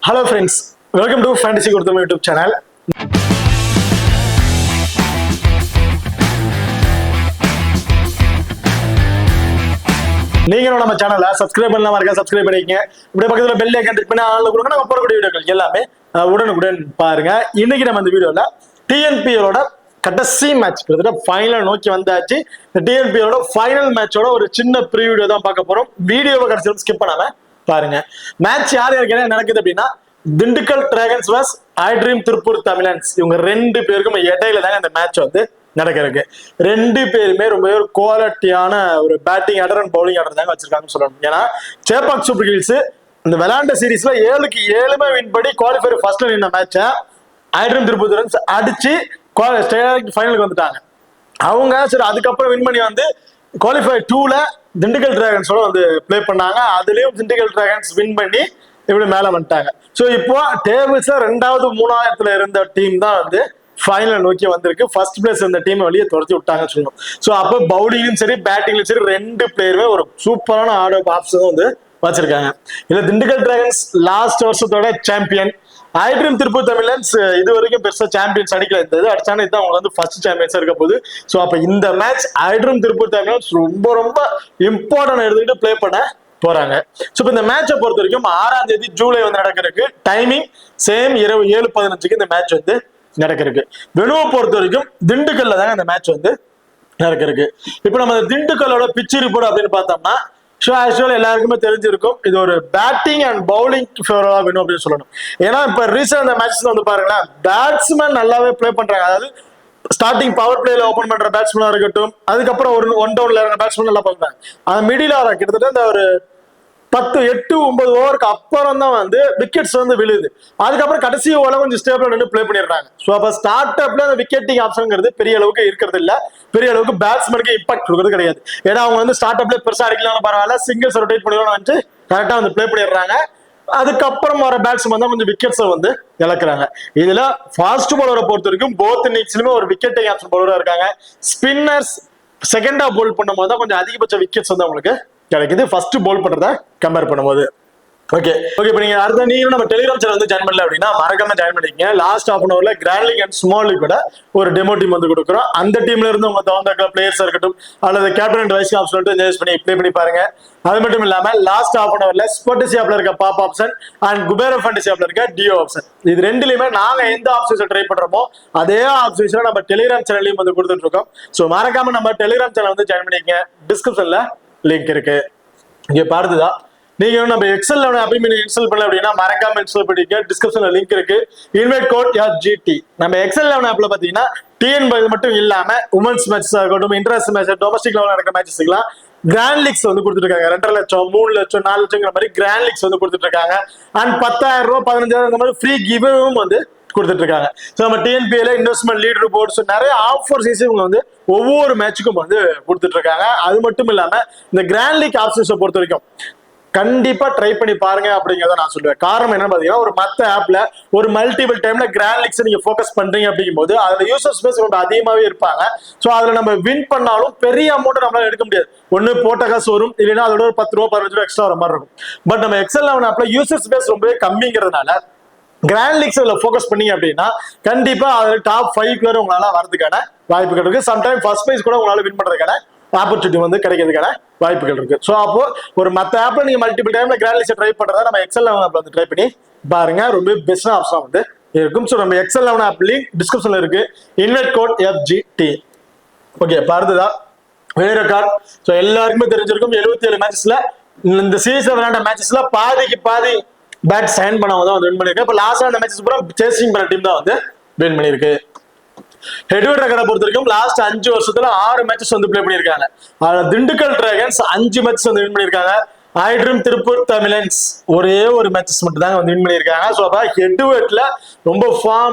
Hello friends, welcome to Fantasy Gurutham YouTube channel. நீங்க நம்ம சேனலை சப்ஸ்கிரைப் பண்ணலாமா இருக்கா? சப்ஸ்கிரைப் பண்ணிக்கங்க. இப்படி பக்கத்துல பெல் ஐகான் கிளிக் பண்ணி ஆன்ல கொடுங்க. நம்ம போறக்கூடிய வீடியோக்கள் எல்லாமே உடனுக்குடன் பாருங்க. இன்னைக்கு நம்ம இந்த வீடியோல டிஎன்பிஎலோட கடைசி மேட்ச் கிட்டத்தட்ட ஃபைனல் நோக்கி வந்தாச்சு. இந்த டிஎன்பிஎலோட ஃபைனல் மேட்சோட ஒரு சின்ன ப்ரீவியூ தான் பார்க்க போறோம். வீடியோவை கடைசி ஸ்கிப் பண்ணாம பாருங்க. மேட்ச் யார் யாருக்கு என்ன நடக்குது அப்படின்னா, Dindigul Dragons vs iDream Tiruppur Tamizhans, இவங்க ரெண்டு பேருக்கும் இடையில தாங்க இந்த மேட்ச் வந்து நடக்கிறதுக்கு. ரெண்டு பேருமே ரொம்ப ஒரு குவாலிட்டியான ஒரு batting order and bowling order தாங்க வச்சிருக்காங்கன்னு சொல்லணும். ஏன்னா சேப்பாக் சூப்பர் கிங்ஸ் இந்த விளையாண்ட சீரீஸ்ல 7க்கு 7 வின் பண்ணி குவாலிஃபயர் ஃபர்ஸ்ட்ல நின்ன மேட்சை ஐட்ரீம் திருப்பூர் தமிழன்ஸ் அடிச்சு ஃபைனலுக்கு வந்துட்டாங்க. அவங்க சரி அதுக்கப்புறம் வின் பண்ணி வந்து குவாலிஃபயர் 2ல திண்டுக்கல் டிராகன்ஸோட வந்து பிளே பண்ணாங்க. அதுலயும் திண்டுக்கல் டிராகன்ஸ் வின் பண்ணி இப்படி மேல வந்துட்டாங்க. ஸோ இப்போ டேபிள்ஸ்ல 2வது 3ஆயிரத்துல இருந்த டீம் தான் வந்து ஃபைனல் நோக்கி வந்திருக்கு. ஃபர்ஸ்ட் பிளேஸ் இந்த டீம் வெளியே துரத்தி விட்டாங்கன்னு சொல்லணும். ஸோ அப்போ பவுலிங்லும் சரி பேட்டிங்லும் சரி ரெண்டு பிளேயருமே ஒரு சூப்பரான ஆர்டர் ஆப்ஷன் வந்து வச்சிருக்காங்க. இல்ல திண்டுக்கல் டிராகன்ஸ் லாஸ்ட் வருஷத்தோட சாம்பியன், ஐட்ரீம் திருப்பூர் தமிழன்ஸ் இது வரைக்கும் பெருசா சாம்பியன்ஸ் அடிக்கல. இந்த அடிச்சானே தான் அவங்க வந்து ஃபர்ஸ்ட் சாம்பியன்ஸா இருக்க போகுது. ஸோ அப்ப இந்த மேட்ச் ஐட்ரீம் திருப்பூர் தமிழன்ஸ் ரொம்ப ரொம்ப இம்பார்ட்டன்ட் எடுத்துக்கிட்டு பிளே பண்ண போறாங்க. ஸோ இந்த மேட்சை பொறுத்த வரைக்கும் 6ஆம் தேதி ஜூலை வந்து நடக்கிறதுக்கு. டைமிங் சேம் இரவு 7:15 இந்த மேட்ச் வந்து நடக்கிறதுக்கு. வெனுவை பொறுத்த வரைக்கும் திண்டுக்கல்ல தாங்க அந்த மேட்ச் வந்து நடக்கிறதுக்கு. இப்போ நம்ம திண்டுக்கல்லோட பிச் ரிப்போர்ட் அப்படின்னு பார்த்தோம்னா, எல்லாருக்குமே தெரிஞ்சிருக்கும் இது ஒரு பேட்டிங் அண்ட் பவுலிங் ஃபேவரா வேணும் அப்படின்னு சொல்லணும். ஏன்னா இப்ப ரீசெண்ட் மேட்சஸ்ல வந்து பாருங்களேன், பேட்ஸ்மேன் நல்லாவே பிளே பண்றாங்க. அதாவது ஸ்டார்டிங் பவர் பிளேல ஓபன் பண்ற பேட்ஸ்மேனா இருக்கட்டும், அதுக்கப்புறம் ஒரு 1 டவுன்ல இருக்க பேட்ஸ்மேன் நல்லா பண்றாங்க. அந்த மிடில் ஆற கிட்டத்தட்ட இந்த ஒரு 10, 8, 9 ஓவருக்கு அப்புறம் தான் வந்து விக்கெட்ஸ் வந்து விழுது. அதுக்கப்புறம் கடைசி ஓவர்ல கொஞ்சம் ஸ்டேபிளா நின்று பிளே பண்ணிடுறாங்க. ஸோ அப்ப ஸ்டார்ட் அப்ல அந்த விக்கெட்டிங் ஆப்ஷன்ங்கிறது பெரிய அளவுக்கு இருக்கிறது இல்ல. பெரிய அளவுக்கு பேட்ஸ்மேனுக்கு இம்பாக்ட் கொடுக்கறது கிடையாது. ஏன்னா அவங்க வந்து ஸ்டார்ட் அப்ல பெருசா அடிக்கலாம் பரவாயில்ல, சிங்கிள்ஸ் ரொட்டேட் பண்ணிடுவாங்க, கரெக்டா வந்து பிளே பண்ணிடுறாங்க. அதுக்கப்புறம் வர பேட்ஸ்மேன் தான் கொஞ்சம் விக்கெட்ஸ் வந்து இழக்கிறாங்க. இதுல ஃபாஸ்ட் பவுலரை பொறுத்த வரைக்கும் போத் இன்னிங்ஸ்லயுமே ஒரு விக்கெட்டிங் ஆப்ஷன் பவுலரா இருக்காங்க. ஸ்பின்னர்ஸ் செகண்டா போல் பண்ணும்போது தான் கொஞ்சம் அதிகபட்ச விக்கெட்ஸ் வந்து அவங்களுக்கு கிடைக்குது ஃபர்ஸ்ட் போல் பண்றத கம்பேர் பண்ணும்போது. ஓகே இப்போ நீங்க அடுத்த நீங்க நம்ம டெலிகிராம் சேனல் வந்து ஜாயின் பண்ணல அப்படின்னா மறக்காம ஜாயின் பண்ணிக்கங்க. லாஸ்ட் ஹாஃப் அன் அவர்ல grand league and small league கூட ஒரு டெமோ டீம் வந்து கொடுக்குறோம். அந்த டீம்ல இருந்து உங்க தகுந்த பிளேயர்ஸ் இருக்கட்டும் அல்லது கேப்டன் அண்ட் வைஸ் கேப்டன் சொல்லிட்டு என்ஜாய் பண்ணி ப்ளே பண்ணி பாருங்க. அது மட்டும் இல்லாம லாஸ்ட் ஹாஃப் அன் அவர்ல ஸ்போர்ட்ஸ் ஆப்ல இருக்க பாப் ஆப்ஷன் அண்ட் குபேரோ ஃபேண்டசி ஆப்ல இருக்க டியோ ஆப்ஷன், இது ரெண்டுலயுமே நாங்க எந்த ஆப்ஷன்ஸ் ட்ரை பண்றோமோ அதே ஆப்ஷன்ஸ் நம்ம டெலிகிராம் சேனல்லையும் வந்து கொடுத்துட்டு இருக்கோம். ஸோ மறக்காம நம்ம டெலிகிராம் சேனல் வந்து ஜாயின் பண்ணிக்கங்க. டிஸ்கிரிப்ஷன்ல லிங்க் இருக்கு. இங்க பாருதுதான் நீங்க நம்ம எக்ஸல் அப்படி இன்ஸ்டால் பண்ணல அப்படின்னா மறக்காம இன்ஸ்டால் பண்ணிக்க. டிஸ்கிரிப்ஷன்ல லிங்க் இருக்கு. Invite code GT. நம்ம எக்ஸல் ஆப்ல பாத்தீங்கன்னா டிஎன் மட்டும் இல்லாம உமன்ஸ் மேட்சஸ் ஆகட்டும், இன்டர்நேஷனல் மேட்ச், டொமஸ்டிக் லெவல் நடக்கிற மேட்சஸ்லாம் கிராண்ட் லீக்ஸ் வந்து கொடுத்துட்டு இருக்காங்க. 2.5 லட்சம் 3 லட்சம் 4 லட்சங்கிற மாதிரி கிராண்ட் லீக்ஸ் வந்து கொடுத்துட்டு இருக்காங்க. அண்ட் 10,000 ரூபாய் 15,000 இந்த மாதிரி ஃப்ரீ கிவ்வும் வந்து கொடுத்துட்டு இருக்காங்க. ஸோ நம்ம டிஎன்பிஎல இன்வெஸ்ட்மெண்ட் லீடர் போர்ட்ஸ் நிறைய ஆஃபர்ஸ் இவங்க வந்து ஒவ்வொரு மேட்சுக்கும் வந்து கொடுத்துட்டு இருக்காங்க. அது மட்டும் இல்லாம இந்த கிராண்ட் லீக் ஆப்ஷன்ஸை பொறுத்த வரைக்கும் கண்டிப்பா ட்ரை பண்ணி பாருங்க அப்படிங்கிறத நான் சொல்லுவேன். காரணம் என்னன்னு பாத்தீங்கன்னா, ஒரு மத்த ஆப்ல ஒரு மல்டிபிள் டைம்ல கிராண்ட் லீக்ஸ் நீங்க ஃபோக்கஸ் பண்றீங்க அப்படிங்கும் போது அதுல யூசர் ஸ்பேஸ் ரொம்ப அதிகமாவே இருப்பாங்க. ஸோ அதுல நம்ம வின் பண்ணாலும் பெரிய அமௌண்ட் நம்மளால எடுக்க முடியாது. ஒன்னு போட்ட காசு வரும், இல்லைன்னா அதோட ஒரு 10 ரூபா 15 ரூபா எக்ஸ்ட்ரா வர மாதிரி இருக்கும். பட் நம்ம எக்ஸல் ஆப்ல யூசர் ஸ்பேஸ் ரொம்பவே கம்மிங்கிறதுனால கிராண்ட் லீக்ஸ் ஃபோக்கஸ் பண்ணீங்க அப்படின்னா கண்டிப்பா அதுல டாப் 5 உங்களால வரதுக்கான வாய்ப்புகள் இருக்கு. சம்டைம் ஃபர்ஸ்ட் பிரைஸ் கூட உங்களால வின் பண்றதுக்கான ஆப்பர்ச்சுனிட்டி வந்து கிடைக்கிறதுக்கான வாய்ப்புகள் இருக்கு. ஸோ அப்போ ஒரு மற்ற ஆப்ல நீங்க மல்டிபிள் டைம்ல கிராண்ட் லீக்ஸ் ட்ரை பண்றதா நம்ம எக்ஸல் ஆப்ல வந்து ட்ரை பண்ணி பாருங்க. ரொம்ப பெஸ்ட் ஆப்ஷன் வந்து இருக்கும். ஸோ நம்ம எக்ஸல் ஆப் லிங்க் டிஸ்கிரிப்ஷன்ல இருக்கு. Invite code FGT. ஓகே பார்த்ததா வேற கார்டு. ஸோ எல்லாருக்குமே தெரிஞ்சிருக்கும் 77 மேட்சஸ்ல இந்த சீரீஸ்ல விளையாண்ட மேட்சஸ்ல பாதிக்கு பாதி பேட் சைன் பண்ணாம தான் வந்து வின் பண்ணிருக்கு. இப்போ லாஸ்ட் அந்த மேட்சஸ் பூரா சேசிங் பண்ண டீம் தான் வந்து வின் பண்ணிருக்கு. ஹெட்வர்ட் ரெக்கார்டை பொறுத்த வரைக்கும் லாஸ்ட் 5 வருஷத்துல 6 மேட்சஸ் வந்து பிளே பண்ணிருக்காங்க. திண்டுக்கல் டிராகன்ஸ் 5 மேட்சஸ் வந்து வின் பண்ணிருக்காங்க. ஐட்ரீம் திருப்பூர் தமிழன்ஸ் ஒரே ஒரு மேட்சஸ் மட்டும் தான் வந்து வின் பண்ணிருக்காங்க. ஸோ அப்ப ஹெட்வர்ட்ல ரொம்ப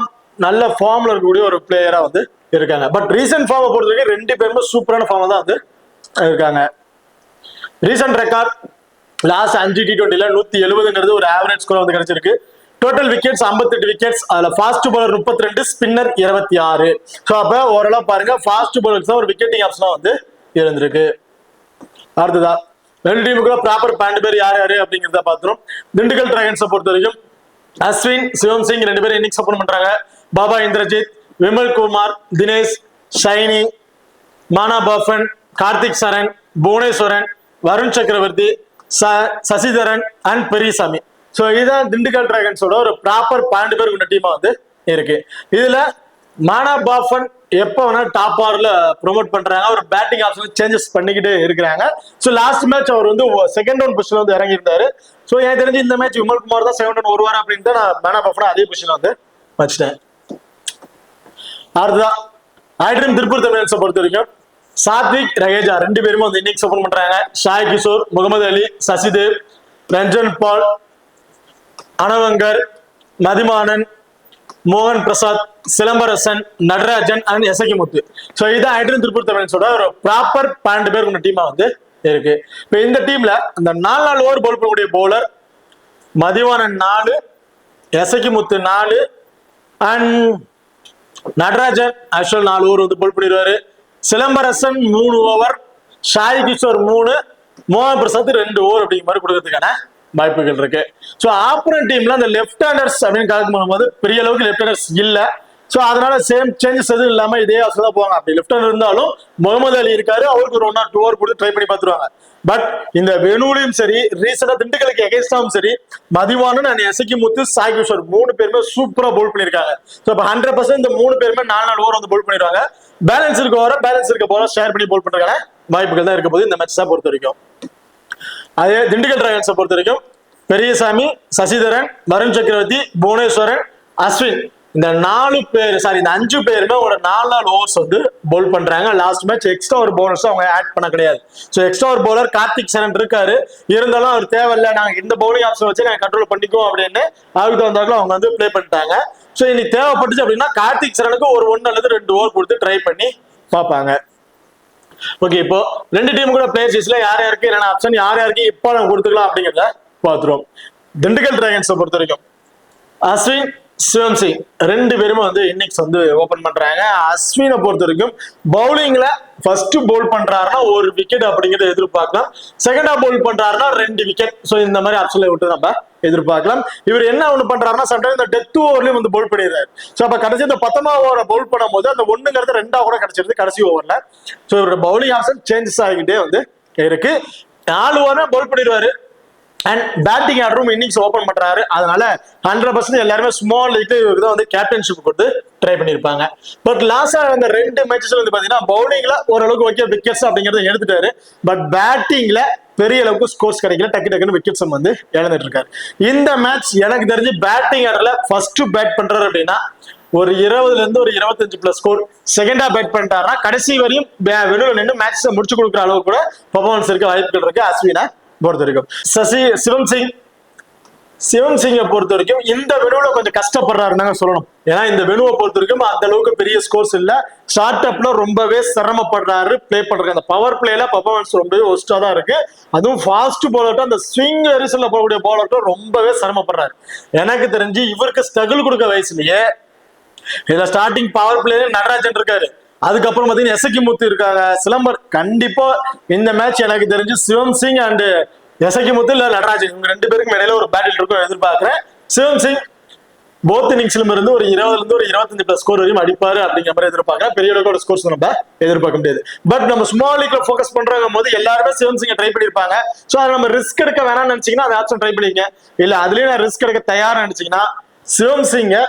நல்ல ஃபார்ம்ல இருக்கக்கூடிய ஒரு பிளேயரா வந்து இருக்காங்க. பட் ரீசன்ட் ஃபார்மை பொறுத்த வரைக்கும் ரெண்டு பேருமே சூப்பரான ஃபார்ம்ல தான் வந்து இருக்காங்க. ரீசன்ட் ரெக்கார்ட் லாஸ்ட் 5 T20ல 170ங்கிறது ஒரு ஆவரேஜ் ஸ்கோர் வந்து கிடைச்சிருக்கு. Total wickets 58 wickets. அதுல ஃபாஸ்ட் பவுலர் 32, ஸ்பின்னர் 26. ஸோ அப்ப ஓரளவு பாருங்க ஃபாஸ்ட் பவுலர்ஸ் தான் ஒரு விக்கெட்டிங் ஆப்ஷனா வந்து இருந்திருக்கு. அடுத்ததா ரெண்டு டீமுக்குள்ள ப்ராப்பர் பேண்ட் பேர் யார் யாரு அப்படிங்கிறத பார்த்துரும். திண்டுக்கல் டிராகன்ஸை பொறுத்த வரைக்கும் அஸ்வின், சிவம் சிங் ரெண்டு பேரும் இன்னைக்கு சப்போர்ட் பண்றாங்க. பாபா இந்திரஜித், விமல் குமார், தினேஷ், ஷைனி, மானா பஃபன், கார்த்திக் சரண், புவனேஸ்வரன், வருண் சக்கரவர்த்தி, சசிதரன் அண்ட் பெரியசாமி. ஸோ இதுதான் திண்டுக்கல் டிராகன்ஸோட ஒரு ப்ராப்பர் 12 பேர் கொண்ட டீமா வந்து இருக்கு. இதுல மானா பாஃபன் எப்போ வேணா டாப் ஆர்ல ப்ரொமோட் பண்றாங்க. ஒரு பேட்டிங் ஆப்ஷன் சேஞ்சஸ் பண்ணிக்கிட்டு இருக்கிறாங்க. ஸோ லாஸ்ட் மேட்ச் அவர் வந்து செகண்ட் டவுன் பொசிஷன் வந்து இறங்கி இருந்தாரு. ஸோ எனக்கு தெரிஞ்சு இந்த மேட்ச் விமல் குமார் தான் செகண்ட் டவுன் வருவார் அப்படின்னு நான் மானா பாஃபன் அதே பொசிஷன் வந்து வச்சுட்டேன். அடுத்ததான் ஐட்ரீம் திருப்பூர் தமிழன்ஸை பொறுத்த வரைக்கும் சாத்விக், ரகேஜா ரெண்டு பேருமே வந்து இன்னைக்கு சப்போர்ட் பண்றாங்க. ஷாய் கிஷோர், முகமது அலி, சசிதேவ், ரஞ்சன் பால், அனவங்கர், மதிமானன், மோகன் பிரசாத், சிலம்பரசன், நடராஜன் அண்ட் எசகிமுத்து. ஸோ இதுதான் ஐட்ரீம் திருப்பூர் தமிழன்ஸோட ஒரு ப்ராப்பர் 12 பேர் கொண்ட டீமா வந்து இருக்கு. இப்போ இந்த டீம்ல அந்த 4 ஓவர் பவுல் பண்ணக்கூடிய bowler Mathivanan 4, எசகிமுத்து 4 and Natarajan actual 4 over வந்து பவுல் பண்ணிடுவாரு. சிலம்பரசன் 3 ஓவர், ஷாய் கிஷோர் 3, மோகன் பிரசாத் 2 ஓவர் அப்படிங்கிற மாதிரி கொடுக்கறதுக்கான வாய்ப்புகள் இருக்கு. ஸோ ஆப்போனன்ட் டீம்ல அந்த லெஃப்ட் ஹேண்டர்ஸ் அப்படின்னு கலக்கும் போது பெரிய அளவுக்கு லெஃப்ட் ஹேண்டர்ஸ் இல்ல. ஸோ அதனால சேம் சேஞ்சஸ் எதுவும் இல்லாம இதே ஆப்ஷன் தான் போவாங்க. அப்படி லெஃப்ட் ஹேண்டர் இருந்தாலும் முகமது அலி இருக்காரு, அவருக்கு ஒரு 1 or 2 ஓவர் கொடுத்து ட்ரை பண்ணி பார்த்துருவாங்க. பட் இந்த வெனூலையும் சரி, ரீசெண்டா திண்டுக்கலுக்கு எகேன்ஸ்டாவும் சரி, மதிவானன் அண்ட் எசகிமுத்து, சாய் கிஷோர் 3 பேருமே சூப்பரா பவுல் பண்ணிருக்காங்க. ஸோ இப்போ 100% இந்த 3 பேருமே 4 ஓவர் வந்து பவுல் பண்ணிடுவாங்க. பேலன்ஸ் இருக்க போல ஷேர் பண்ணி பவுல் பண்றதுக்கான வாய்ப்புகள் தான் இருக்க போது இந்த மேட்ச் தான் பொறுத்த வரைக்கும். அதே திண்டுக்கல் டிராகன்ஸை பொறுத்த வரைக்கும் பெரியசாமி, சசிதரன், வருண் சக்கரவர்த்தி, புவனேஸ்வரன், அஸ்வின் இந்த 5 பேருமே ஒரு 4 ஓவர்ஸ் வந்து பவுல் பண்றாங்க. லாஸ்ட் மேட்ச் எக்ஸ்ட்ரா ஒரு பவுலர்ஸ் அவங்க ஆட் பண்ண கிடையாது. ஸோ எக்ஸ்ட்ரா ஒரு பவுலர் கார்த்திக் சரண் இருக்காரு, இருந்தாலும் அவர் தேவையில்லை, நாங்க இந்த பவுலிங் ஆப்ஷன் வச்சு நாங்க கண்ட்ரோல் பண்ணிக்குவோம் அப்படின்னு அதுக்கு தகுந்தாலும் அவங்க வந்து பிளே பண்ணிட்டாங்க. ஸோ இன்னைக்கு தேவைப்பட்டுச்சு அப்படின்னா கார்த்திக் சரணுக்கு ஒரு 1 அல்லது 2 ஓவர் கொடுத்து ட்ரை பண்ணி பார்ப்பாங்க. ஓகே, இப்போ 2 டீம் கூட பிளேயர் சீஸ்ல யார் யாருக்கு என்னென்ன ஆப்ஷன், யார் யாருக்கு இப்போ நம்ம கொடுத்துக்கலாம் அப்படிங்கிறத பார்த்துருவோம். திண்டுக்கல் டிராகன்ஸை பொறுத்த வரைக்கும் அஸ்வின், சிவம் சிங் 2 பேருமே வந்து இன்னிங்ஸ் வந்து ஓபன் பண்றாங்க. அஸ்வினை பொறுத்த வரைக்கும் பவுலிங்ல ஃபர்ஸ்ட் பவுல் பண்றாருன்னா 1 விக்கெட் அப்படிங்கிறத எதிர்பார்க்கலாம். செகண்டா பவுல் பண்றாருன்னா 2 விக்கெட். ஸோ இந்த மாதிரி ஆப்ஷன்ல விட்டு நம்ம எதிர்பார்க்கலாம். இவர் என்ன ஒண்ணு பண்றாருன்னா சம்டைம் இந்த டெத் ஓவர்லயும் வந்து பவுல் பண்ணிடுறாரு. ஸோ அப்ப கடைசி இந்த 19 ஓவரை பவுல் பண்ணும் போது அந்த 1ங்கிறது 2 கூட கிடைச்சிருது கடைசி ஓவர்ல. ஸோ இவரோட பவுலிங் ஆப்ஷன் சேஞ்சஸ் ஆகிட்டே வந்து இருக்கு. 4 ஓவர் பவுல் பண்ணிடுவாரு அண்ட் பேட்டிங் ஆர்டரும் இன்னிங்ஸ் ஓபன் பண்றாரு. அதனால 100% எல்லாருமே ஸ்மால் லீக்ல இவருக்கு தான் வந்து கேப்டன்ஷிப் கொடுத்து ட்ரை பண்ணிருப்பாங்க. பட் லாஸ்டா அந்த 2 மேட்சஸ்ல வந்து பாத்தீங்கன்னா பவுலிங்ல ஓரளவுக்கு ஓகே விக்கெட்ஸ் அப்படிங்கறத எடுத்துட்டாரு. பட் பேட்டிங்ல பெரிய அளவுக்கு ஸ்கோர்ஸ் கிடைக்கல, டக்குன்னு விக்கெட்ஸ் வந்து இழந்துட்டு இருக்காரு. இந்த மேட்ச் எனக்கு தெரிஞ்சு பேட்டிங் ஆர்டர்ல ஃபர்ஸ்ட் பேட் பண்றாரு அப்படின்னா ஒரு 20ல இருந்து ஒரு 25+ ஸ்கோர். செகண்டா பேட் பண்ணிட்டாருன்னா கடைசி வரையும் வெளியில நின்று மேட்ச் முடிச்சு கொடுக்குற அளவுக்கு கூட பெர்ஃபார்மன்ஸ் இருக்க வாய்ப்புகள் இருக்கு அஸ்வினை பொறுத்த வரைக்கும். சிவம் சிங்கை பொறுத்த வரைக்கும் இந்த வெனுல கொஞ்சம் கஷ்டப்படுறாருன்னு சொல்லணும். ஏன்னா இந்த வெனுவை பொறுத்த வரைக்கும் அந்த அளவுக்கு பெரிய ஸ்கோர்ஸ் இல்ல, ஷார்ட் அப்ல ரொம்பவே சிரமப்படுறாரு பிளே பண்றாரு. அந்த பவர் பிளேல பெர்ஃபார்மன்ஸ் ரொம்பவே ஒஸ்டா தான் இருக்கு. அதுவும் ஃபாஸ்ட் பவுலர்ட்டும் அந்த ஸ்விங் வெரிசல்ல போகக்கூடிய பவுலர்ட்டும் ரொம்பவே சிரமப்படுறாரு. எனக்கு தெரிஞ்சு இவருக்கு ஸ்ட்ரகிள் கொடுக்க வயசுலயே இதுல ஸ்டார்டிங் பவர் பிளேல நடராஜன் இருக்காரு, அதுக்கப்புறம் பாத்தீங்கன்னா எசகிமுத்து இருக்காங்க, சிலம்பர். கண்டிப்பா இந்த மேட்ச் எனக்கு தெரிஞ்சு சிவம் சிங் அண்ட் எசகிமுத்து இல்ல நடராஜன் இவங்க 2 பேருக்கும் இடையில ஒரு பேட்டில் இருக்கும் எதிர்பார்க்கிறேன். சிவம் சிங் போத் இன்னிங்ஸ்ல இருந்து ஒரு 20ல இருந்து ஒரு 25+ ஸ்கோர் வரையும் அடிப்பாரு அப்படிங்கிற மாதிரி எதிர்பார்க்கிறேன். பெரிய அளவுக்கு ஒரு ஸ்கோர்ஸ் நம்ம எதிர்பார்க்க முடியாது. பட் நம்ம ஸ்மால் லீக்ல போக்கஸ் பண்றாங்க போது எல்லாருமே சிவம் சிங்கை ட்ரை பண்ணிருப்பாங்க. ஸோ அதை நம்ம ரிஸ்க் எடுக்க வேணாம்னு நினைச்சீங்கன்னா அந்த ஆப்ஷன் ட்ரை பண்ணிக்க, இல்ல அதுலயே நான் ரிஸ்க் எடுக்க தயாரா நினைச்சீங்கன்னா சிவம் சிங்கை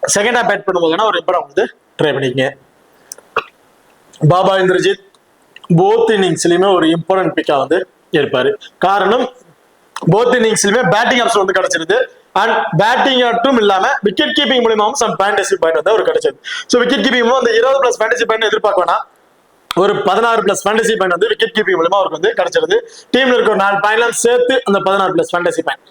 செகண்டா பேட் பண்ணும்போதுன்னா ஒரு இப்போ வந்து ட்ரை பண்ணிக்கங்க. பாபா இந்திரஜித் போத் இன்னிங்ஸ்லயுமே ஒரு இம்பார்ட்டன்ட் பிக்கா வந்து இருப்பாரு. காரணம் போத் இன்னிங்ஸ்லயுமே பேட்டிங் ஆப்ஷன் வந்து கிடைச்சிருது அண்ட் பேட்டிங் மட்டும் இல்லாம விக்கெட் கீப்பிங் மூலமாவும் சம் ஃபேண்டசி பாயிண்ட் வந்து அவர் கிடைச்சது. ஸோ விக்கெட் கீப்பிங் அந்த 20+ ஃபேண்டசி பாயிண்ட் எதிர்பார்க்க வேணாம், ஒரு 16+ ஃபேண்டசி பாயிண்ட் வந்து விக்கெட் கீப்பிங் மூலமா அவருக்கு வந்து கிடைச்சிருது. டீம்ல இருக்க 4 பாயிண்ட்லாம் சேர்த்து அந்த 16+ ஃபேண்டசி பாயிண்ட்.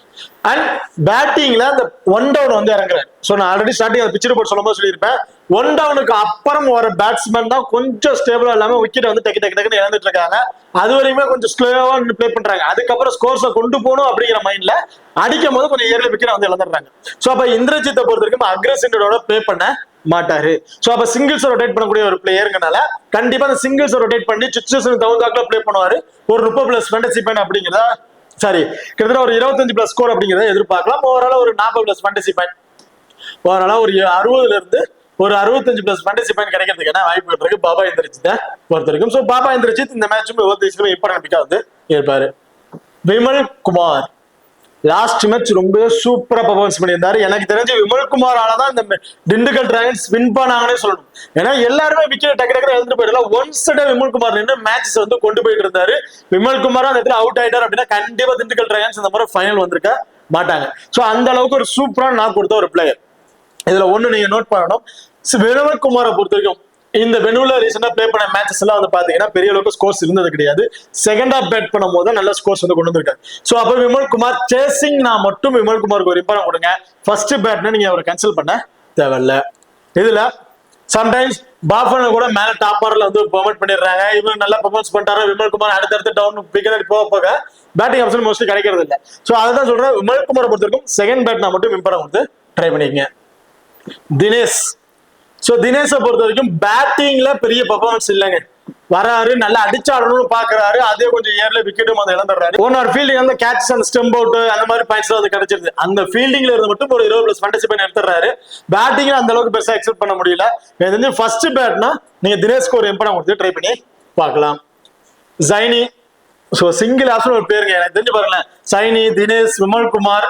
அண்ட் பேட்டிங்ல அந்த 1 டவுன் வந்து இறங்குறாரு. ஸோ நான் ஆல்ரெடி ஸ்டார்டிங் பிச்சர் போர்ட் சொல்லும்போது சொல்லியிருப்பேன், 1 டவுனுக்கு அப்புறம் ஒரு பேட்ஸ்மேன் தான் கொஞ்சம் ஸ்டேபிளா இல்லாம விக்கெட் வந்து டக்குன்னு இழந்துட்டு இருக்காங்க. அது வரைக்குமே கொஞ்சம் ஸ்லோவா பிளே பண்றாங்க. அதுக்கப்புறம் ஸ்கோர்ஸை கொண்டு போகணும் அப்படிங்கிற மைண்ட்ல அடிக்கும் போது கொஞ்சம் ஏர்லி விக்கெட் வந்து இழந்துடுறாங்க. ஸோ அப்ப இந்திரஜித்தை பொறுத்த வரைக்கும் அக்ரெசிவோட பிளே பண்ண மாட்டாரு. சோ அப்ப சிங்கிள்ஸ் ரொட்டேட் பண்ணக்கூடிய ஒரு பிளேயர்ங்கனால கண்டிப்பா அந்த சிங்கிள்ஸ் ரொட்டேட் பண்ணி சிச்சுவேஷன் தகுந்தாக்குல பிளே பண்ணுவாரு. ஒரு 30+ ஃபேண்டசி பாயிண்ட் அப்படிங்கிறத சாரி கிட்டத்தட்ட ஒரு 25+ ஸ்கோர் அப்படிங்கிறத எதிர்பார்க்கலாம். ஓவரால் ஒரு 40+ ஃபேண்டசி பாயிண்ட், ஓவரால் ஒரு 60ல இருந்து ஒரு 65+ ஃபேண்டசி பாயிண்ட் கிடைக்கிறதுக்கான வாய்ப்புகள் இருக்கு பாபா இந்திரஜித்தை பொறுத்த வரைக்கும். ஸோ பாபா இந்திரஜித் இந்த மேட்சும் இம்பார்ட்டன்ட் பிக்கா வந்து இருப்பாரு. விமல் குமார் லாஸ்ட் மேட்ச் ரொம்ப சூப்பரா பர்ஃபார்மன்ஸ் பண்ணியிருந்தாரு. எனக்கு தெரிஞ்சு விமல் குமாரால தான் இந்த திண்டுக்கல் டிராகன்ஸ் வின் பண்ணாங்கன்னு சொல்லணும். ஏன்னா எல்லாருமே விக்கெட் டக்கு டக்கு எழுந்து போயிடலாம். ஒன் சைடா விமல் குமார் நின்று மேட்சஸ் வந்து கொண்டு போயிட்டு இருந்தாரு. விமல் குமார் அந்த இடத்துல அவுட் ஆயிட்டார் அப்படின்னா கண்டிப்பா திண்டுக்கல் டிராகன்ஸ் இந்த மாதிரி ஃபைனல் வந்திருக்க மாட்டாங்க. ஸோ அந்த அளவுக்கு ஒரு சூப்பரான நாக் கொடுத்த ஒரு பிளேயர். இதுல ஒண்ணு நீங்க நோட் பண்ணணும், விமல் குமாரை பொறுத்த வரைக்கும் இந்த வெனுல ரீசெண்டா பிளே பண்ண மேட்சஸ் எல்லாம் வந்து பாத்தீங்கன்னா பெரிய அளவுக்கு ஸ்கோர்ஸ் இருந்தது கிடையாது. செகண்ட் ஹாஃப் பேட் பண்ணும் போது நல்ல ஸ்கோர்ஸ் வந்து கொண்டு வந்திருக்காரு. சோ அப்ப விமல் குமார் சேசிங் நான் மட்டும் விமல் குமாருக்கு ஒரு இம்பார்ட்டன் கொடுங்க. ஃபர்ஸ்ட் பேட்னா நீங்க அவரை கேன்சல் பண்ண தேவையில்ல. இதுல சம்டைம்ஸ் பாஃபன் கூட மேல டாப் ஆர்டர்ல வந்து பெர்மிட் பண்ணிடுறாங்க. இவங்க நல்லா பெர்ஃபார்மன்ஸ் பண்ணிட்டாரு. விமல் குமார் அடுத்தடுத்து டவுன் பிக்கெட் போக போக பேட்டிங் ஆப்ஷன் மோஸ்ட்லி கிடைக்கிறது இல்லை. சோ அதுதான் சொல்றேன், விமல் குமாரை பொறுத்த வரைக்கும் செகண்ட் பேட் நான் மட்டும் இம்பார்ட்டன் கொடுத்து ட்ரை பண்ணிக்கங்க. தினேஷ், சோ தினேஷை பொறுத்த வரைக்கும் பேட்டிங்ல பெரிய பெர்ஃபார்மன்ஸ் இல்லைங்க. வராரு, நல்லா அடிச்சாடணும்னு பாக்குறாரு, அதே கொஞ்சம் ஏர்ல விக்கெட்டும் வந்து இழந்துடுறாரு. ஒன் ஃபீல்டிங் அந்த கேட்ச் அண்ட் ஸ்டெம்ப் அவுட் அந்த மாதிரி பாயிண்ட்ஸ் வந்து கிடைச்சிருது. அந்த ஃபீல்டிங்ல இருந்து மட்டும் ஒரு 20+ ஃபேண்டசி பாயிண்ட் எடுத்துறாரு. பேட்டிங்ல அந்த அளவுக்கு பெருசா எக்ஸெப்ட் பண்ண முடியல. இது ஃபர்ஸ்ட் பேட்னா நீங்க தினேஷ்க்கு ஒரு இம்பார்ட்டன் கொடுத்து ட்ரை பண்ணி பார்க்கலாம். ஜைனி, சோ சிங்கிள் ஆப்ஷன் ஒரு பேருங்க. எனக்கு தெரிஞ்சு பாருங்களேன், சைனி, தினேஷ், விமல் குமார்,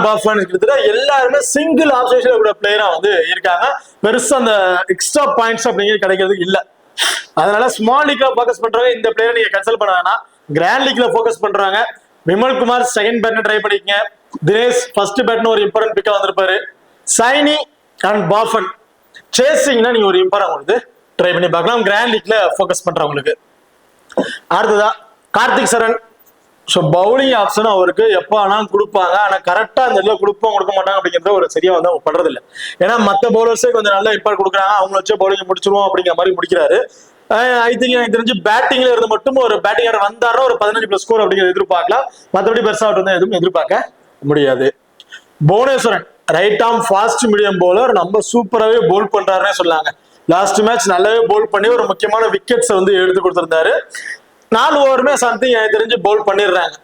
பாஃபன் கிட்டத்தட்ட எல்லாருமே சிங்கிள் ஆப்ஷன் பிளேயரா வந்து இருக்காங்க. பெருசா அந்த எக்ஸ்ட்ரா பாயிண்ட்ஸ் அப்படிங்கிறது கிடைக்கிறது இல்ல. அதனால ஸ்மால் லீக்ல போக்கஸ் பண்றாங்க. இந்த பிளேயரை நீங்க கேன்சல் பண்ண வேணாம். கிராண்ட் லீக்ல போக்கஸ் பண்றாங்க. விமல் குமார் செகண்ட் பேட்னு ட்ரை பண்ணிக்கங்க. தினேஷ் ஃபர்ஸ்ட் பேட்னு ஒரு இம்பார்ட்டன்ட் பிக்கா வந்திருப்பாரு. சைனி அண்ட் பாஃபன் சேசிங்னா நீங்க ஒரு இம்பார்ட்டன்ட் கொடுத்து ட்ரை பண்ணி பார்க்கலாம், கிராண்ட் லீக்ல போக்கஸ் பண்றவங்களுக்கு. அடுத்ததா கார்த்திக் சரண். ஸோ பவுலிங் ஆப்ஷன் அவருக்கு எப்போ ஆனாலும் கொடுப்பாங்க. ஆனால் கரெக்டாக அந்த இதில் கொடுக்க மாட்டாங்க அப்படிங்கிறத ஒரு சரியா வந்து அவங்க பண்றது இல்லை. ஏன்னா மற்ற பவுலர்ஸே கொஞ்சம் நல்ல இம்பாக்ட் கொடுக்குறாங்க, அவங்க வச்சு பவுலிங் முடிச்சிருவோம் அப்படிங்கிற மாதிரி முடிக்கிறாரு. ஐ திங்க் எனக்கு தெரிஞ்சு பேட்டிங்ல இருந்து மட்டும் ஒரு பேட்டிங் வந்தாரோ ஒரு 15+ ஸ்கோர் அப்படிங்கிறத எதிர்பார்க்கலாம். மற்றபடி பெருசா வந்து எதுவும் எதிர்பார்க்க முடியாது. Bhuvaneswaran right arm fast medium bowler, நம்ம சூப்பராகவே போல் பண்றாருன்னே சொல்லாங்க. லாஸ்ட் மேட்ச் நல்லாவே போல் பண்ணி ஒரு முக்கியமான விக்கெட்ஸ் வந்து எடுத்து கொடுத்திருந்தாரு. 4 ஓவருமே சம்திங் எனக்கு தெரிஞ்சு பவுல் பண்ணிடுறாங்க.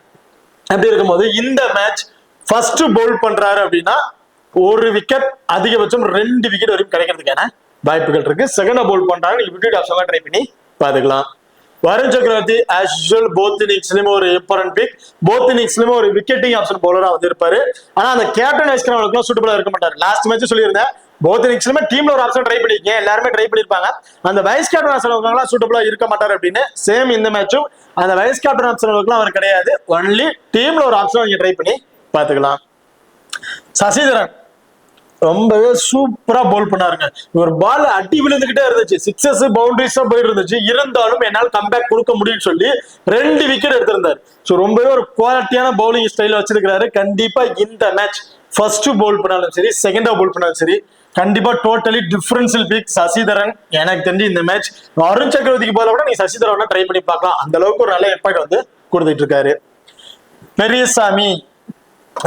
அப்படி இருக்கும்போது இந்த மேட்ச் ஃபர்ஸ்ட் பவுல் பண்றாரு அப்படின்னா ஒரு விக்கெட், அதிகபட்சம் 2 விக்கெட் வரைக்கும் கிடைக்கிறதுக்கான வாய்ப்புகள் இருக்கு. செகண்ட் பவுல் பண்றாங்க, நீங்க விக்கெட் ஆப்ஷன் ட்ரை பண்ணி பாத்துக்கலாம். வருண் சக்கரவர்த்தி ஆஸ் யூசுவல் போத் இன்னிங்ஸ்லயுமே ஒரு இம்பார்ட்டன்ட் பிக், போத் இன்னிங்ஸ்லயுமே ஒரு விக்கெட்டிங் ஆப்ஷன் பவுலரா வந்து இருப்பாரு. ஆனா அந்த கேப்டன் வைஸ்கிறவங்களுக்குலாம் சூட்டபிளா இருக்க மாட்டாரு. லாஸ்ட் மேட்ச் சொல்லியிருந்தேன், போத் இன்னிங்ஸ்லயுமே டீம்ல ஒரு ஆப்ஷன் ட்ரை பண்ணிருக்கீங்க, எல்லாருமே ட்ரை பண்ணிருப்பாங்க. அந்த வைஸ் கேப்டன் ஆப்ஷன் சூட்டபிளா இருக்க மாட்டாரு அப்படின்னு சேம் இந்த மேட்சும் அந்த வைஸ் கேப்டன் ஆப்ஷன் அவர் கிடையாது. ஒன்லி டீம்ல ஒரு ஆப்ஷன் நீங்க ட்ரை பண்ணி பாத்துக்கலாம். சசிதரன் ரொம்பவே சூப்பரா பவுல் பண்ணாருங்க. ஒரு பால் அடி விழுந்துகிட்டே இருந்துச்சு, சிக்ஸஸ் பவுண்டரிஸா போயிட்டு இருந்துச்சு. இருந்தாலும் என்னால் கம்பேக் கொடுக்க முடியும்னு சொல்லி 2 விக்கெட் எடுத்திருந்தாரு. ஸோ ரொம்பவே ஒரு குவாலிட்டியான பவுலிங் ஸ்டைல வச்சிருக்காரு. கண்டிப்பா இந்த மேட்ச் ஃபர்ஸ்ட் பவுல் பண்ணாலும் சரி, செகண்டா பவுல் பண்ணாலும் சரி, கண்டிப்பா டோட்டலி டிஃபரன்ஷியல் பிக் சசிதரன். எனக்கு தெரிஞ்சு இந்த மேட்ச் அருண் சக்கரவர்த்திக்கு போல கூட நீ சசிதரன் ட்ரை பண்ணி பார்க்கலாம். அந்த அளவுக்கு ஒரு நல்ல இம்பாக்ட் வந்து கொடுத்துட்டு இருக்காரு. பெரியசாமி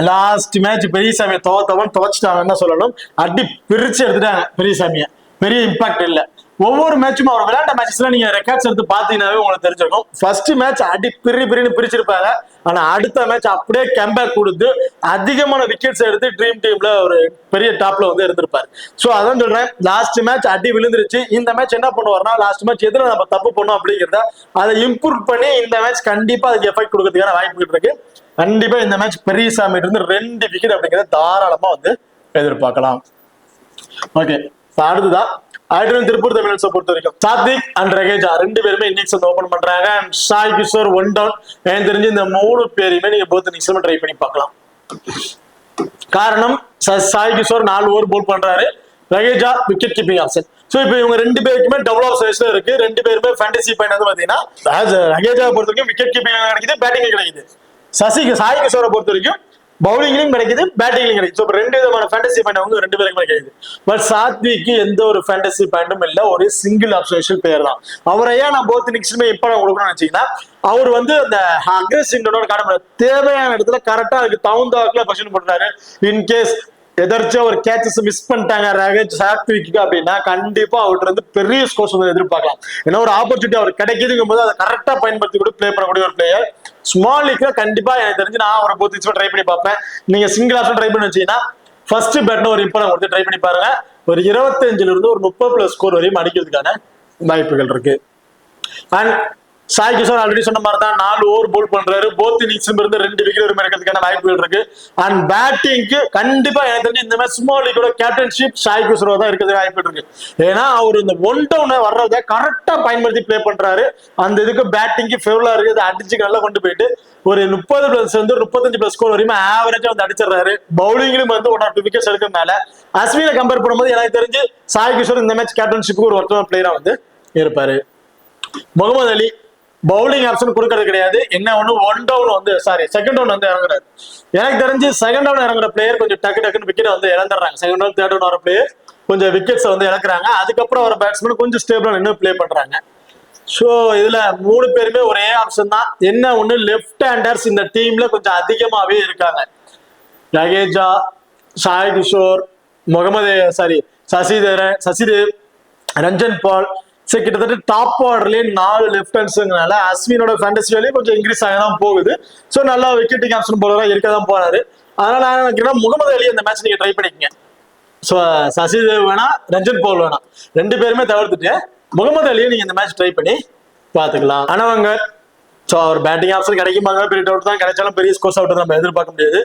லாஸ்ட் மேட்ச் பெரியசாமி துவச்சிட்டாங்கன்னு சொல்லணும். அடி பிரிச்சு எடுத்துட்டாங்க பெரியசாமிய. பெரிய இம்பாக்ட் இல்ல. ஒவ்வொரு மேட்சும் அவர் விளையாண்ட மேட்சஸ்ல நீங்க ரெக்கார்ட்ஸ் எடுத்து பாத்தீங்கன்னாவே உங்களுக்கு தெரிஞ்சிருக்கும். ஃபர்ஸ்ட் மேட்ச் அடி பிரின்னு பிரிச்சிருப்பாங்க. ஆனா அடுத்த மேட்ச் அப்படியே கம்பேக் கொடுத்து அதிகமான விக்கெட்ஸ் எடுத்து ட்ரீம் டீம்ல ஒரு பெரிய டாப்ல வந்து இருந்திருப்பாரு. சோ அதான் சொல்றேன், லாஸ்ட் மேட்ச் அடி விழுந்துருச்சு. இந்த மேட்ச் என்ன பண்ணுவார்னா, லாஸ்ட் மேட்ச் எதுல நம்ம தப்பு பண்ணோம் அப்படிங்கிறத அதை இம்ப்ரூவ் பண்ணி இந்த மேட்ச் கண்டிப்பா அதுக்கு எஃபெக்ட் கொடுக்கறதுக்கான வாய்ப்புகள் இருக்கு. கண்டிப்பா இந்த மேட்ச் பெரியசாமி இருந்து 2 விக்கெட் அப்படிங்கிறத தாராளமா வந்து எதிர்பார்க்கலாம். ஓகே, அடுத்துதான் திருப்பூர் தமிழன்ஸை பொறுத்த வரைக்கும் சாத்விக் அண்ட் ரகேஜா 2 பேருமே இன்னிங்ஸ் வந்து ஓபன் பண்றாங்க. சாய் கிஷோர் 1 டவுன். எனக்கு தெரிஞ்சு இந்த 3 பேரையுமே நீங்க போத் இன்னிங்ஸ்ல ட்ரை பண்ணி பார்க்கலாம். காரணம் சாய் கிஷோர் 4 ஓவர் போல் பண்றாரு, Raheja wicket keeping option. So இப்போ இவங்க 2 பேருக்குமே டபுள் ஆஃப் சைஸ்ல இருக்கு. 2 பேருமே ஃபேண்டசி பாயிண்ட் வந்து பாத்தீங்கன்னா ரகேஜா பொறுத்த வரைக்கும் விக்கெட் கீப்பிங் கிடைக்குது, பேட்டிங் கிடைக்குது. சாய் கிஷோரை பொறுத்த வரைக்கும் பவுலிங்லயும் கிடைக்குது, பேட்டிங்லயும் கிடைக்குது. 2 விதமான ஃபேண்டசி பாயிண்ட் வந்து 2 பேருக்குமே கிடைக்குது. பட் சாத்விக்கு எந்த ஒரு ஃபேண்டசி பாயிண்டும் இல்ல, ஒரு சிங்கிள் ஆப்ஷனேஷன் பிளேயர் தான். அவரையா நான் போத் இன்னிங்ஸ்லுமே இம்பார்ட்டன் கொடுக்கணும்னு நினைச்சீங்கன்னா, அவர் வந்து அந்த அக்ரெசிவ் காட்ட தேவையான இடத்துல கரெக்டா அதுக்கு தகுந்தாக்குல பொசிஷன் பண்றாரு. இன்கேஸ் எதர்ச்சியா ஒரு கேச்சஸ் மிஸ் பண்ணிட்டாங்க சாத்விக்கு அப்படின்னா கண்டிப்பா அவர்கிட்ட இருந்து பெரிய ஸ்கோர்ஸ் வந்து எதிர்பார்க்கலாம். ஏன்னா ஒரு ஆப்பர்ச்சுனிட்டி அவர் கிடைக்குதுங்கும் போது அதை கரெக்டா பயன்படுத்தி கூட பிளே பண்ணக்கூடிய ஒரு பிளேயர். ஸ்மால் லீக்ல கண்டிப்பா எனக்கு தெரிஞ்சு நான் அவரை பொறுத்து ட்ரை பண்ணி பார்ப்பேன். நீங்க சிங்கிள் ஆப்ஷன் ட்ரை பண்ணி வச்சீங்கன்னா ஃபர்ஸ்ட் பேட்னு ஒரு இம்பார்ட்டன் கொடுத்து ட்ரை பண்ணி பாருங்க. ஒரு 25ல இருந்து ஒரு 30+ ஸ்கோர் வரையும் அடிக்கிறதுக்கான வாய்ப்புகள் இருக்கு. அண்ட் சாய் கிஷோர் ஆல்ரெடி சொன்ன மாதிரி தான் 4 ஓவர் போல் பண்றாரு. போத் இன்னிங்ஸ்ல இருந்து 2 விக்கெட் வரைக்கும் எடுக்கிறதுக்கான வாய்ப்புகள் இருக்கு. அண்ட் பேட்டிங்க்கு கண்டிப்பா எனக்கு தெரிஞ்சு இந்த மாதிரி ஸ்மால் லீக்கோட கேப்டன்ஷிப் சாய் கிஷோர் தான் இருக்கிறது வாய்ப்புகள் இருக்கு. ஏன்னா அவர் இந்த 1 டவுன் வர்றதை கரெக்டா பயன்படுத்தி பிளே பண்றாரு. அந்த இதுக்கு பேட்டிங்க்கு ஃபேவரா இருக்கு. அதை அடிச்சு நல்லா கொண்டு போயிட்டு ஒரு 30+ இருந்து 35+ ஸ்கோர் வரையும் ஆவரேஜா வந்து அடிச்சிடறாரு. பவுலிங்லயும் வந்து 1 or 2 விக்கெட்ஸ் எடுக்கிறதுனால அஸ்வினை கம்பேர் பண்ணும்போது எனக்கு தெரிஞ்சு சாய் கிஷோர் இந்த மேட்ச் கேப்டன்ஷிப்புக்கு ஒரு ஒருத்தர் பிளேயரா வந்து இருப்பாரு. முகமது அலி பவுலிங் ஆப்ஷன் கொடுக்கறது கிடையாது. என்ன ஒண்ணு 1 டவுன் வந்து செகண்ட் டவுன் வந்து இறங்குறாரு. எனக்கு தெரிஞ்சு செகண்ட் டவுன் இறங்குற பிளேயர் கொஞ்சம் டக்குன்னு விக்கெட் வந்து இழந்துடுறாங்க. செகண்ட் டவுன் தேர்ட் டவுன் வர பிளேயர் கொஞ்சம் விக்கெட்ஸ் வந்து இழக்குறாங்க. அதுக்கப்புறம் வர பேட்ஸ்மேன் கொஞ்சம் ஸ்டேபிளா நின்று பிளே பண்றாங்க. ஸோ இதுல 3 பேருமே ஒரே ஆப்ஷன் தான். என்ன ஒண்ணு லெஃப்ட் ஹேண்டர்ஸ் இந்த டீம்ல கொஞ்சம் அதிகமாவே இருக்காங்க. ஜடேஜா, சாய் கிஷோர், சசிதேவ், ரஞ்சன் பால். சரி, கிட்டத்தட்ட டாப் ஆர்டர்லயே 4 லெஃப்ட் ஹேண்ட்ஸ்னால அஸ்வினோட ஃபேண்டசி வேலையே கொஞ்சம் இன்க்ரீஸ் ஆக தான் போகுது. ஸோ நல்லா விக்கெட்டிங் ஆப்ஷன் போலரா இருக்க தான் போறாரு. அதனால நான் நினைக்கிறேன் முகமது அலி இந்த மேட்ச் நீங்க ட்ரை பண்ணிக்கங்க. ஸோ சசிதேவ் வேணா, ரஞ்சன் பால் வேணாம், 2 பேருமே தவிர்த்துட்டு முகமது அலியை நீங்க இந்த மேட்ச் ட்ரை பண்ணி பாத்துக்கலாம். ஆனவங்க ஸோ அவர் பேட்டிங் ஆப்ஷன் கிடைக்குமாங்க பெரிய டவுட் தான். கிடைச்சாலும் பெரிய ஸ்கோர்ஸ் அவுட் நம்ம எதிர்பார்க்க முடியாது.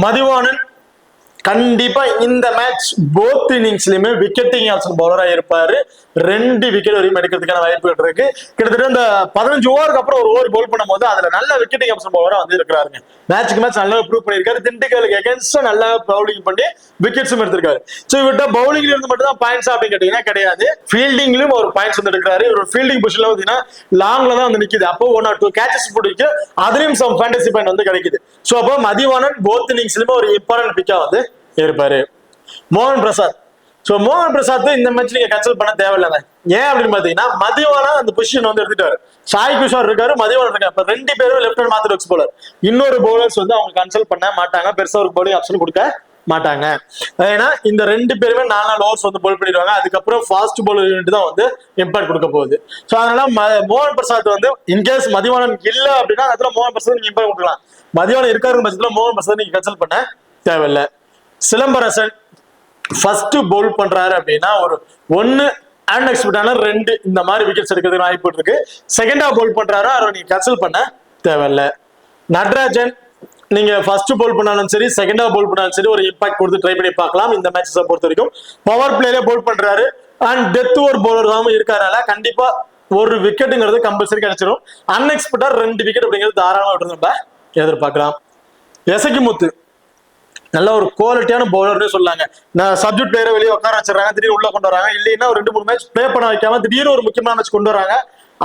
மதிவாணன் கண்டிப்பா இந்த மேட்ச் போத் இன்னிங்ஸ்லயுமே விக்கெட்டிங் ஆப்ஷன் பவுலரா இருப்பாரு. 2 விக்கெட் வரையும் எடுக்கிறதுக்கான வாய்ப்புகள் இருக்கு. கிட்டத்தட்ட இந்த 15 ஓவருக்கு அப்புறம் ஒரு ஓவர் போல் பண்ணும் போது அதுல நல்ல விக்கெட்டிங் ஆப்ஷன் பவுலரா வந்து இருக்கிறாருங்க. மேட்சுக்கு மேட்ச் நல்லா ப்ரூவ் பண்ணிருக்காரு. திண்டுக்கலுக்கு எகென்ஸ்டா நல்லா பவுலிங் பண்ணி விக்கெட்ஸும் எடுத்திருக்காரு. ஸோ இவர்கிட்ட பவுலிங்ல இருந்து மட்டும் தான் பாயிண்ட்ஸ் அப்படின்னு கேட்டீங்கன்னா கிடையாது. ஃபீல்டிங்லயும் ஒரு பாயிண்ட்ஸ் வந்து எடுக்கிறாரு. இவர் ஃபீல்டிங் பொசிஷன்ல பார்த்தீங்கன்னா லாங்ல தான் வந்து நிக்குது. அப்போ 1 or 2 கேச்சஸ் பிடிக்கு, அதுலயும் சம் ஃபேண்டசி பாயிண்ட் வந்து கிடைக்குது. ஸோ அப்போ மதிவாணன் போத் இன்னிங்ஸ்லயுமே ஒரு இம்பார்ட்டன்ட் பிக்கா வந்து இருப்பாரு. மோகன் பிரசாத் இந்த மேட்ச் நீங்க கன்சல்ட் பண்ண தேவையில்லைங்க. ஏன் அப்படின்னு பாத்தீங்கன்னா மதிவானா அந்த பொசிஷன் வந்து எடுத்துட்டாரு. சாய் கிஷோர் இருக்காரு, மதிவானா இருக்காரு. இப்ப 2 பேரும் லெஃப்ட் ஹேண்ட் மாத்திரக்ஸ் போலர். இன்னொரு பவுலர்ஸ் வந்து அவங்க கன்சல்ட் பண்ண மாட்டாங்க, பெருசா ஒரு பவுலிங் ஆப்ஷன் கொடுக்க மாட்டாங்க. ஏன்னா இந்த 2 பேருமே 4 ஓவர்ஸ் வந்து போல் பண்ணிடுவாங்க. அதுக்கப்புறம் ஃபாஸ்ட் பவுலர் யூனிட் தான் வந்து இம்பாக்ட் கொடுக்க போகுது. ஸோ அதனால மோகன் பிரசாத் வந்து இன்கேஸ் மதிவானன் இல்ல அப்படின்னா அதுல மோகன் பிரசாத் நீங்க இம்பாக்ட் கொடுக்கலாம். மதிவானம் இருக்காரு பட்சத்துல மோகன் பிரசாத் நீங்க கன்சல்ட் பண்ண தேவையில்லை. சிலம்பரசன் ஃபர்ஸ்ட் பவுல் பண்றாரு அப்படின்னா ஒரு 1 அன்எக்ஸ்பெக்டான 2 இந்த மாதிரி விக்கெட்ஸ் எடுக்கிறதுக்கு வாய்ப்பு இருக்கு. செகண்டா பவுல் பண்றாரு, அதை நீங்க கேன்சல் பண்ண தேவையில்லை. நடராஜன் நீங்க ஃபர்ஸ்ட் பவுல் பண்ணாலும் சரி, செகண்டா பவுல் பண்ணாலும் சரி, ஒரு இம்பாக்ட் கொடுத்து ட்ரை பண்ணி பார்க்கலாம். இந்த மேட்சஸை பொறுத்த வரைக்கும் பவர் பிளேல பவுல் பண்றாரு அண்ட் டெத் ஓவர் பவுலர் தான் இருக்காரால கண்டிப்பா ஒரு விக்கெட்டுங்கிறது கம்பல்சரி கிடைச்சிடும். அன்எக்ஸ்பெக்டா 2 விக்கெட் அப்படிங்கிறது தாராளமாக நம்ம எதிர்பார்க்கலாம். எசக்கி முத்து நல்ல ஒரு குவாலிட்டியான பவுலர்னு சொல்லாங்க. நான் சப்ஜெக்ட் பிளேயரை வெளியே உட்கார வச்சிடறாங்க, திடீர்னு உள்ள கொண்டு வராங்க. இல்லைன்னா ஒரு 2-3 மேட்ச் பிளே பண்ண வைக்காம திடீர்னு ஒரு முக்கியமான மேட்ச் கொண்டு வராங்க.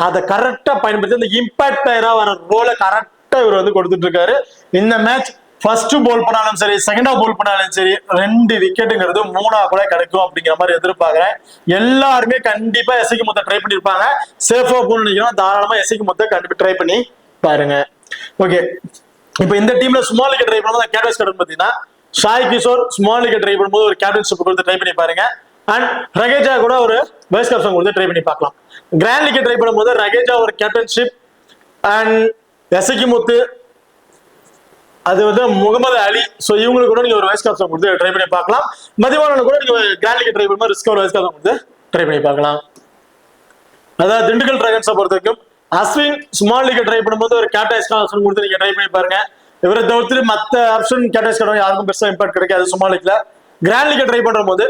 அதை கரெக்டா பயன்படுத்தி அந்த இம்பாக்ட் பிளேயரா வர ரோலை கரெக்டா இவர் வந்து கொடுத்துட்டு இருக்காரு. இந்த மேட்ச் ஃபர்ஸ்ட் போல் பண்ணாலும் சரி, செகண்டா போல் பண்ணாலும் சரி, 2 விக்கெட்டுங்கிறது 3 கூட கிடைக்கும் அப்படிங்கிற மாதிரி எதிர்பார்க்கிறேன். எல்லாருமே கண்டிப்பா எசக்கி முத்த ட்ரை பண்ணிருப்பாங்க. சேஃபா போகணும்னு நினைக்கிறோம், தாராளமா எசக்கி முத்த கண்டிப்பா ட்ரை பண்ணி பாருங்க. ஓகே, இப்ப இந்த டீம்ல ஸ்மால் விக்கெட் ட்ரை பண்ணும்போது கேப்டன்ஸ் கடன் பாத்தீங்கன்னா Sai Kishore small wicket try பண்ணும்போது ஒரு கேப்டன்ஷிப் கொடுத்து ட்ரை பண்ணி பாருங்க. அண்ட் ரகேஜா கூட ஒரு வைஸ் கேப்டன் கொடுத்து ட்ரை பண்ணி பார்க்கலாம். கிராண்ட் விக்கெட் ட்ரை பண்ணும்போது ரகேஜா ஒரு கேப்டன்ஷிப் அண்ட் எசக்கி முத்து அது வந்து முகமது அலி. ஸோ இவங்களுக்கு கூட நீங்க ஒரு வைஸ் கேப்டன் கொடுத்து ட்ரை பண்ணி பார்க்கலாம். மதிவானன் கூட நீங்க கிராண்ட் விக்கெட் ட்ரை பண்ணும்போது ரிஸ்க் ஒரு வைஸ் கேப்டன் கொடுத்து ட்ரை பண்ணி பார்க்கலாம். அதாவது திண்டுக்கல் டிராகன்ஸை பொறுத்த வரைக்கும் அஸ்வின் ஸ்மால் விக்கெட் ட்ரை பண்ணும்போது ஒரு கேப்டன் ஆப்ஷன் கொடுத்து நீங்க ட்ரை பண்ணி பாருங்க. இவரை தவிர்த்து மற்ற ஆப்ஷன் கேட்டஸ் யாருக்கும் பெருசா இம்பாக்ட் கிடைக்காது. ஸ்மால் லீக்ல கிராண்ட் லீக் ட்ரை பண்ற போது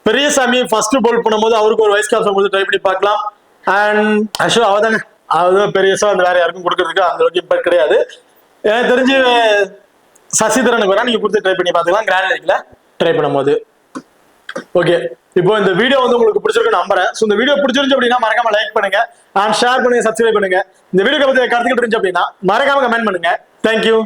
பெரியசாமி ஃபர்ஸ்ட் பவுல் பண்ணும்போது அவருக்கு ஒரு வைஸ் கேப்டன் கொடுத்து ட்ரை பண்ணி பார்க்கலாம். அண்ட் அஷோ அவதாங்க அது பெரியசா அந்த வேற யாருக்கும் கொடுக்கறதுக்கு அந்த அளவுக்கு இம்பாக்ட் கிடையாது. எனக்கு தெரிஞ்சு சசிதரனுக்கு வேணா நீங்க கொடுத்து ட்ரை பண்ணி பார்த்துக்கலாம் கிராண்ட் லீக்ல ட்ரை பண்ணும்போது. ஓகே, இப்போ இந்த வீடியோ வந்து உங்களுக்கு பிடிச்சிருக்கு நம்புறேன். ஸோ இந்த வீடியோ பிடிச்சிருந்துச்சு அப்படின்னா மறக்காம லைக் பண்ணுங்க அண்ட் ஷேர் பண்ணுங்க, சப்ஸ்கிரைப் பண்ணுங்க. இந்த வீடியோ பத்தி கருத்துக்கிட்டு இருந்துச்சு அப்படின்னா மறக்காம கமெண்ட் பண்ணுங்க. தேங்க்யூ.